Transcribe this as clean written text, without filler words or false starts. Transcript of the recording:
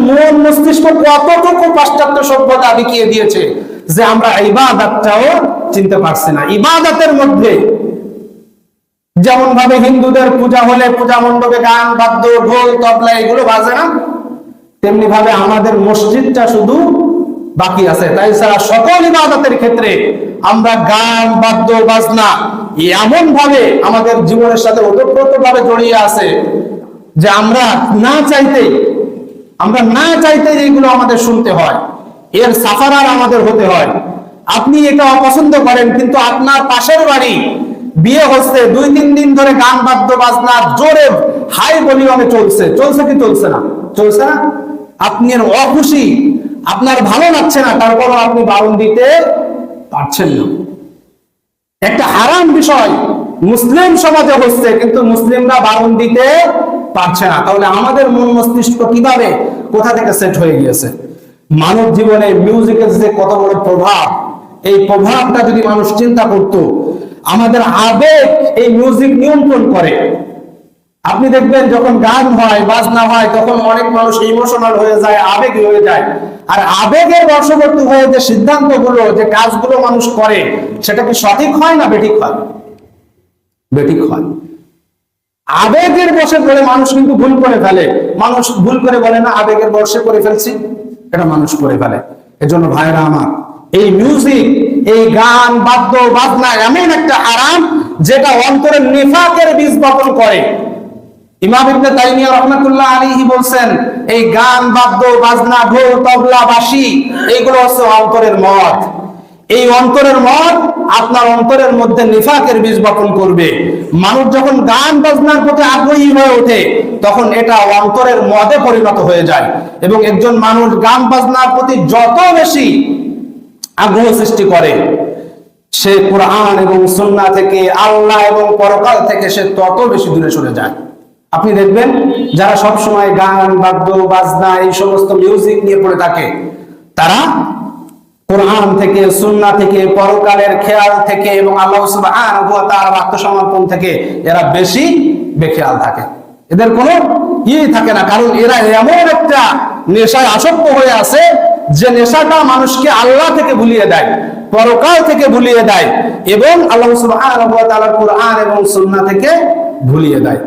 মন মস্তিষ্ক কতটুকু পাশ্চাত্য সভ্যতা দেখিয়ে দিয়েছে যে আমরা ইবাদতটাও চিনতে পারছি না। ইবাদতের মধ্যে যেমন ভাবে হিন্দুদের পূজা হলে পূজা মণ্ডপে গান বাদ্য ঢোল তবলা এগুলো বাজে না, তেমনি ভাবে আমাদের মসজিদটা শুধু বাকি আছে। তাই ছাড়া সকল ইবাদতের ক্ষেত্রে আমরা গান বাদ্য বাজনা এমন ভাবে আমাদের জীবনের সাথে ওতপ্রোত ভাবে জড়িয়ে আছে যে আমরা না চাইতে এইগুলো আমাদের শুনতে হয়, এর সাফারার আমাদের হতে হয়। আপনি এটা অপছন্দ করেন, কিন্তু আপনার পাশের বাড়ি বিয়ে হচ্ছে, 2-3 দিন ধরে গান বাদ্য বাজনা জোরে হাই ভলিউমে চলছে কি চলছে না? চলছে না? আপনি এর অখুশি, আপনার ভালো লাগছে না, তারপরও আপনি বারণ দিতে পারছেন না। একটা হারাম বিষয় মুসলিম সমাজে হচ্ছে, কিন্তু মুসলিমরা বারণ দিতে পারছে না। তাহলে আমাদের মন মস্তিষ্ক কিভাবে কোথা থেকে সেট হয়ে গিয়েছে? মানব জীবনে মিউজিকের যে কত বড় প্রভাব, এই প্রভাবটা যদি মানুষ চিন্তা করত, আমাদের আবেগ এই মিউজিক নিয়ন্ত্রণ করে। আপনি দেখবেন যখন গান হয় বাজনা হয় তখন অনেক মানুষ ইমোশনাল হয়ে যায়, আবেগী হয়ে যায়। আর আবেগের বশবর্তী হয়ে যে সিদ্ধান্তগুলো, যে কাজগুলো মানুষ করে, সেটা কি সঠিক হয় না বেঠিক হয়? বেঠিক হয়। আবেগের বশে পড়ে মানুষ কিন্তু ভুল করে ফেলে। মানুষ ভুল করে বলে না আবেগের বশে করে ফেলছি, এটা মানুষ করে ফেলে। এজন্য ভাইরা আমার, এই মিউজিক, এই গান বাদ্য বাজনা এমন একটা হারাম যেটা অন্তরের নিফাকের বীজ বপন করে। ইমাম ইবনে তাইমিয়া রাহমাতুল্লাহ আলাইহি বলছেন, এই গান বাদ্য বাজনা ঢোল তবলা বাঁশি এইগুলো হচ্ছে অন্তরের মদ। এই অন্তরের মদ আপনার অন্তরের মধ্যে নিফাকের বীজ বপন করবে। মানুষ যখন গান বাজনার প্রতি আগ্রহী হয়ে ওঠে তখন এটা অন্তরের মদে পরিণত হয়ে যায়, এবং একজন মানুষ গান বাজনার প্রতি যত বেশি আগ্রহ সৃষ্টি করে, সে কোরআন এবং সুন্নাহ থেকে, আল্লাহ এবং পরকাল থেকে সে তত বেশি দূরে সরে যায়। আপনি দেখবেন যারা সব সময় গান বাদ্য বাজনা এই সমস্ত মিউজিক নিয়ে পড়ে থাকে, তারা কোরআন থেকে, সুন্নাহ থেকে, পরকালের খেয়াল থেকে এবং আল্লাহ সুবহানাহু ওয়া তাআলার আত্মসমর্পণ থেকে এরা বেশি বেখেয়াল থাকে। এদের কোনো থাকে না, কারণ এরা এমন একটা নেশায় আসক্ত হয়ে আছে যে নেশাটা মানুষকে আল্লাহ থেকে ভুলিয়ে দেয়, পরকাল থেকে ভুলিয়ে দেয় এবং আল্লাহ সুবহানাহু ওয়া তাআলার কোরআন এবং সুন্নাহ থেকে ভুলিয়ে দেয়।